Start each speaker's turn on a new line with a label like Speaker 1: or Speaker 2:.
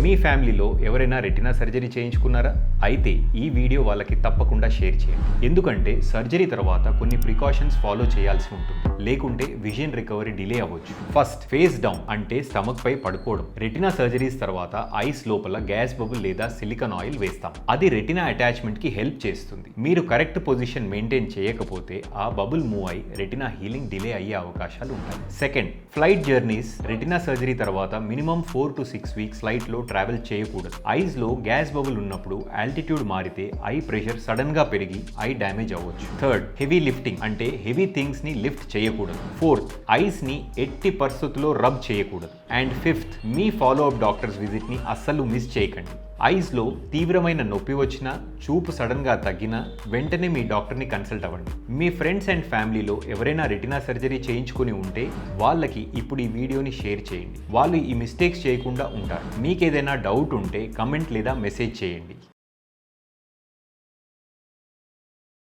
Speaker 1: మీ ఫ్యామిలీలో ఎవరైనా retina surgery చేయించుకున్నారా? అయితే ఈ వీడియో వాళ్ళకి తప్పకుండా షేర్ చేయండి. ఎందుకంటే సర్జరీ తర్వాత కొన్ని ప్రికాషన్స్ ఫాలో చేయాల్సి ఉంటుంది, లేకుంటే విజన్ రికవరీ డిలే అవ్వచ్చు. ఫస్ట్, ఫేస్ డౌన్ అంటే స్టమక్ పై పడుకోవడం. రెటినా సర్జరీస్ తర్వాత ఐస్ లోపల గ్యాస్ బబుల్ లేదా సిలికాన్ ఆయిల్ వేస్తాం. అది రెటినా అటాచ్మెంట్ కి హెల్ప్ చేస్తుంది. మీరు కరెక్ట్ పొజిషన్ మెయింటైన్ చేయకపోతే ఆ బబుల్ మూవ్ అయి రెటినా హీలింగ్ డిలే అయ్యే అవకాశాలు ఉంటాయి. Second, flight journeys. Retina surgery తర్వాత మినిమం 4 to 6 వీక్స్ ఫ్లైట్ లో ట్రావెల్ చేయకూడదు. ఐస్ లో గ్యాస్ బబుల్ ఉన్నప్పుడు ఆల్టిట్యూడ్ మారితే ఐ ప్రెషర్ సడన్ గా పెరిగి ఐ డ్యామేజ్ అవ్వచ్చు. థర్డ్, హెవీ లిఫ్టింగ్ అంటే హెవీ థింగ్స్ ని లిఫ్ట్ చేయకూడదు. ఫోర్త్, ఐస్ ని ఎట్టి పరిస్థితుల్లో రబ్ చేయకూడదు. And fifth, me follow up doctors visit ని అస్సలు మిస్ చేయకండి. ఐస్ లో తీవ్రమైన నొప్పి వచ్చినా, చూపు సడన్ గా తగ్గినా వెంటనే మీ డాక్టర్ని కన్సల్ట్ అవ్వండి. మీ ఫ్రెండ్స్ అండ్ ఫ్యామిలీలో ఎవరైనా రెటినా సర్జరీ చేయించుకుని ఉంటే వాళ్ళకి ఇప్పుడు ఈ వీడియోని షేర్ చేయండి. వాళ్ళు ఈ మిస్టేక్స్ చేయకుండా ఉంటారు. మీకేదైనా డౌట్ ఉంటే కమెంట్ లేదా మెసేజ్ చేయండి.